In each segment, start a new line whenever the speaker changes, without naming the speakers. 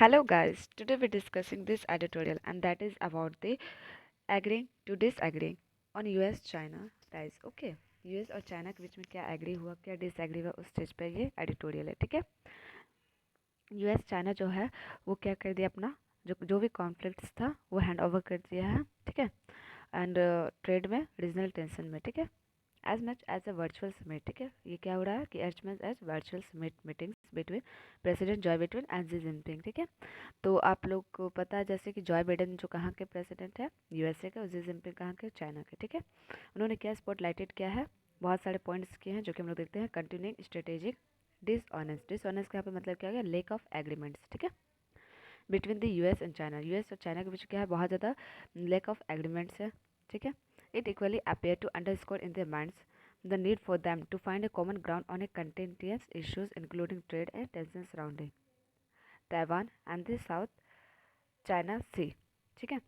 Hello guys, today we're discussing this editorial and that is about the agreeing to disagreeing on US China ties. Okay, US और China के बीच में क्या agree हुआ क्या disagree हुआ उस स्टेज पे ये एडिटोरियल है। ठीक है, यूएस चाइना जो है वो क्या कर दिया, अपना जो जो भी कॉन्फ्लिक्ट्स था वो हैंड ओवर कर दिया है। ठीक है, एंड ट्रेड में रीजनल टेंशन में। ठीक है, as much as a virtual summit. ठीक है, ये क्या हो रहा है कि as much as virtual summit meetings between President Joe between and Xi Jinping. ठीक है, तो आप लोग को पता है जैसे कि जॉय बाइडेन जो कहाँ के प्रेसिडेंट है, यूएसए के, और जी जिनपिंग कहाँ के, चाइना के। ठीक है, उन्होंने क्या स्पॉटलाइटेड किया है, बहुत सारे पॉइंट्स किए हैं जो कि हम लोग देखते हैं। कंटिन्यूइंग स्ट्रेटेजिक डिसऑनेस्ट, डिसऑनेस्ट का यहाँ पे मतलब क्या हो गया, लेक ऑफ एग्रीमेंट्स। ठीक है, between the US and China, US और चाइना के बीच क्या है, बहुत ज़्यादा लेक ऑफ एग्रीमेंट्स है। ठीक है, it equally appear to underscore in their minds the need for them to find a common ground on a contentious issues including trade and tensions surrounding Taiwan and the South China Sea। ठीक है,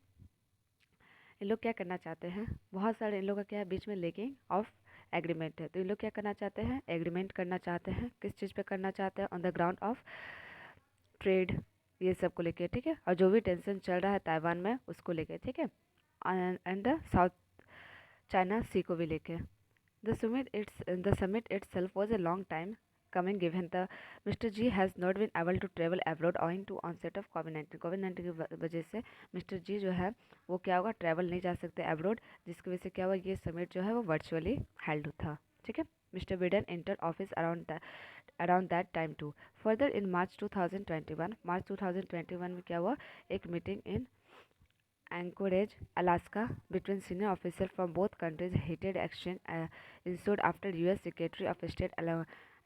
इन लोग क्या करना चाहते हैं, बहुत सारे इन लोग का क्या है, बीच में लेकिंग ऑफ एग्रीमेंट है। तो इन लोग क्या करना चाहते हैं, एग्रीमेंट करना चाहते हैं, किस चीज़ पे करना चाहते हैं, on the ground of trade, ये सब को लेके। ठीक है, और जो भी टेंशन चल रहा है ताइवान में उसको लेके। ठीक है, एंड द साउथ चाइना सी को भी लेके। The summit itself was a long time coming given the Mr. G has not been able to travel abroad owing to onset of COVID-19। कोविड-19 की वजह से मिस्टर जी जो है वो क्या होगा, ट्रैवल नहीं जा सकते अब्रोड, जिसकी वजह से क्या हुआ, ये समिट जो है वो वर्चुअली हेल्ड था। ठीक है, mister Biden enter office around that time too. Further in March 2021, March 2021 में क्या हुआ, एक meeting in Anchorage, Alaska, between senior officials from both countries. Heated exchange ensued after U.S. Secretary of State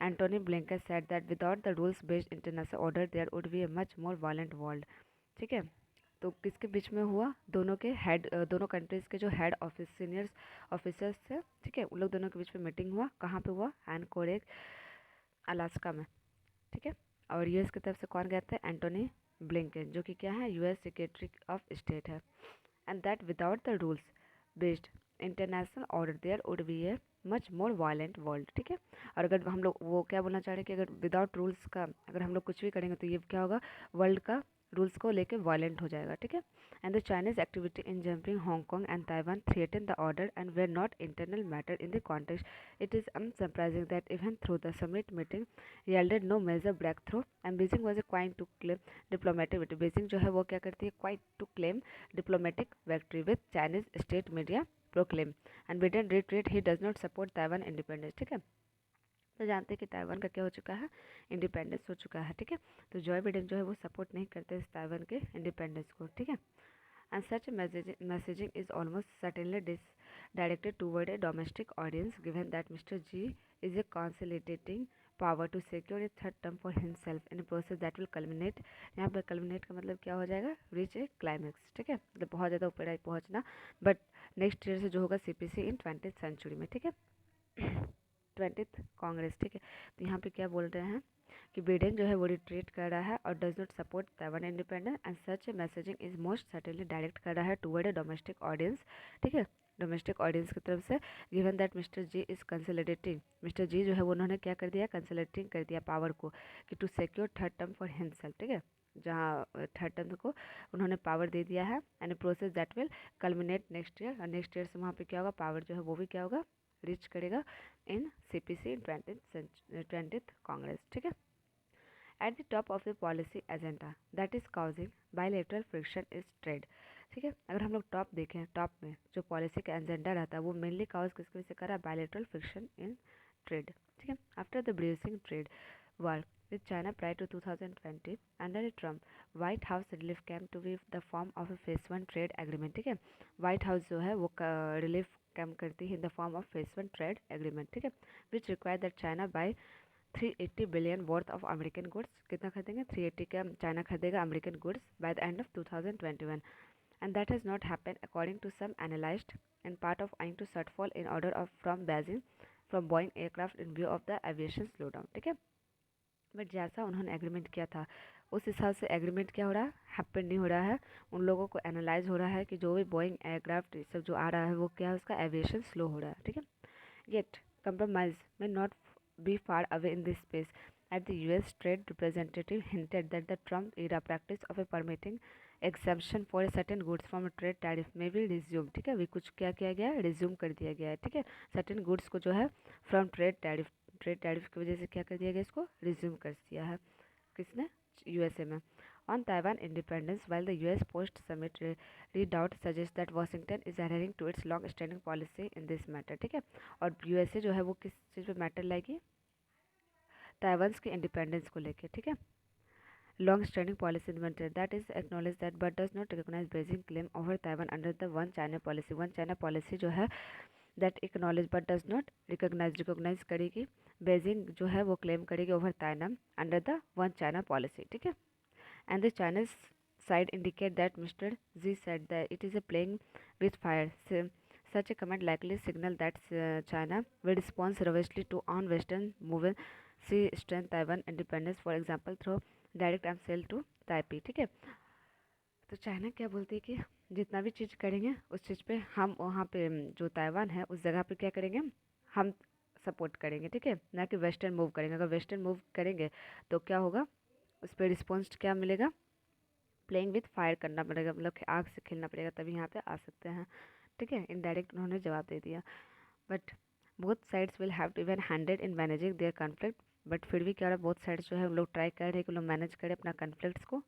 Antony Blinken said that without the rules-based international order, there would be a much more violent world। ठीक है, तो किसके बीच में हुआ, दोनों के head, दोनों countries के जो हेड ऑफिस सीनियर्स ऑफिसर्स थे। ठीक है, उन लोग दोनों के बीच में मीटिंग हुआ, कहाँ पे हुआ, एनकोरेज, अलास्का में। ठीक है, और यूएस की तरफ से कौन गया था, एंटोनी ब्लिंकन, जो कि क्या है, यूएस सेक्रेटरी ऑफ स्टेट है। And that without the rules based international order there would be a much more violent world. ठीक है, और अगर हम लोग वो क्या बोलना चाह रहे हैं कि अगर विदाउट रूल्स का अगर हम लोग कुछ भी करेंगे तो ये क्या होगा, वर्ल्ड का रूल्स को लेके वायलेंट हो जाएगा। ठीक है, and the Chinese activity in jumping Hong Kong and Taiwan threaten the order and were not internal matter in the context. It is unsurprising that even through the summit meeting yielded no major breakthrough and Beijing was quite to claim diplomatic victory। Beijing जो है वो क्या करती है, quite to claim diplomatic victory with Chinese state media proclaim and Biden reiterate he does not support Taiwan independence। ठीक है, तो जानते हैं कि ताइवान का क्या हो चुका है, इंडिपेंडेंस हो चुका है। ठीक है, तो जॉय बिडेन जो है वो सपोर्ट नहीं करते इस ताइवान के इंडिपेंडेंस को। ठीक है, and such messaging is almost certainly directed toward a domestic audience given that Mr. G is a consolidating power to secure a third term for himself in a process that will culminate। यहाँ पर culminate का मतलब क्या हो जाएगा, reach a climax। ठीक है, मतलब बहुत ज़्यादा ऊपर पहुँचना, बट नेक्स्ट ईयर से जो होगा सीपीसी इन 20th सेंचुरी में। ठीक है, 20th कांग्रेस। ठीक है, तो यहाँ पे क्या बोल रहे हैं कि बिडेन जो है वो रिट्रीट कर रहा है और does not support Taiwan independence and such messaging is most certainly direct कर रहा है टूवर्ड ए डोमेस्टिक ऑडियंस। ठीक है, डोमेस्टिक ऑडियंस की तरफ से, given that mister Xi is consolidating, mister Xi जो है वो उन्होंने क्या कर दिया, कंसोलिडेटिंग कर दिया पावर को, कि to secure third term for himself. ठीक है, जहाँ थर्ड टर्म को उन्होंने पावर दे दिया है and process that will culminate next year, और नेक्स्ट ईयर से वहाँ पे क्या होगा, पावर जो है वो भी क्या होगा, रीच करेगा इन सीपीसी इन 20th कांग्रेस। ठीक है, at the top of the policy agenda that is causing bilateral friction is trade। ठीक है, अगर हम लोग टॉप देखें, टॉप में जो पॉलिसी का एजेंडा रहता है वो मेनली काउज किसकी वजह से कर रहा है, बायलेटरल फ्रिक्शन इन ट्रेड। ठीक है, after the bruising trade war with China prior to 2020 under Trump, White House relief came to be the form of a phase one trade agreement। ठीक है, व्हाइट हाउस जो है वो रिलीफ कम करती है in the form of phase one trade agreement. ठीक है, which require that China buy 380 billion worth of American goods, कितना खरीदेंगे, 380 का चाइना खरीदेगा American goods by the end of 2021। And that has not happen according to some analyst in part of owing to shortfall in order of from Beijing from Boeing aircraft in view of the aviation slow down. ठीक है, but जैसा उन्होंने agreement किया था उस हिसाब से agreement क्या हो रहा है, हैपन नहीं हो रहा है। उन लोगों को एनालाइज हो रहा है कि जो भी बोइंग एयरक्राफ्ट सब जो आ रहा है वो क्या है, उसका एविएशन स्लो हो रहा है। ठीक है, yet compromise may not be far away in this space। at the US trade representative hinted that the Trump era practice of a permitting exemption for a certain goods from a trade tariff may be resumed। ठीक है, अभी कुछ क्या किया गया है, resume कर दिया गया है। ठीक है, सर्टेन गुड्स को जो है फ्रॉम ट्रेड टैरिफ की वजह से क्या कर दिया गया, इसको रिज्यूम कर दिया है। किसने, यूएसए में। On Taiwan independence while the US post summit readout suggest that Washington is adhering to its long standing policy in this matter. ठीक है, और यूएसए जो है वो किस चीज़ पे मैटर लाएगी, ताइवान्स के इंडिपेंडेंस को लेके। ठीक है, long standing policy invented that is acknowledge that but does not recognise Beijing claim over Taiwan under the one China policy. One China policy जो है that acknowledge but does not recognise करेगी, Beijing जो है वो claim करेगी over Taiwan under the one China policy. ठीक है, and the Chinese side indicate that Mr. Xi said that it is a playing with fire. Such a comment likely signal that China will respond ravishly to on Western movement see strength Taiwan independence, for example, through direct arms sale to Taipei। ठीक है, तो China क्या बोलती है कि जितना भी चीज़ करेंगे उस चीज़ पे हम वहाँ पे जो ताइवान है उस जगह पे क्या करेंगे, हम सपोर्ट करेंगे। ठीक है, ना कि वेस्टर्न मूव करेंगे। अगर वेस्टर्न मूव करेंगे तो क्या होगा, उस पर रिस्पॉन्स क्या मिलेगा, प्लेइंग विथ फायर करना पड़ेगा, मतलब कि आग से खेलना पड़ेगा, तभी यहाँ पे आ सकते हैं। ठीक है, इनडायरेक्ट उन्होंने जवाब दे दिया। But both sides will have to even handed in managing their conflict. But फिर भी क्या हो रहा है, बोथ साइड्स जो है लोग ट्राई कर रहे हैं कि लोग मैनेज करें अपना कॉन्फ्लिक्ट्स को,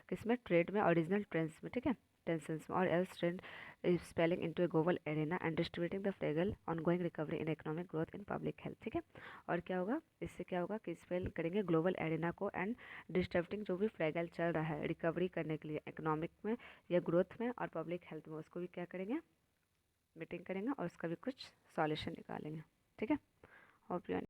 किसमें, ट्रेड में, ओरिजिनल ट्रेंड्स में। ठीक है, टेंशंस में, और else trend is spelling into a global arena and distributing the fragile ongoing recovery in economic growth in public health. ठीक है, और क्या होगा, इससे क्या होगा कि स्पेल करेंगे ग्लोबल एरेना को एंड डिस्ट्रप्टिंग जो भी फ्रेगल चल रहा है रिकवरी करने के लिए इकोनॉमिक में या ग्रोथ में और पब्लिक हेल्थ में, उसको भी क्या करेंगे, मीटिंग करेंगे और उसका भी कुछ सॉल्यूशन निकालेंगे। ठीक है, होप यू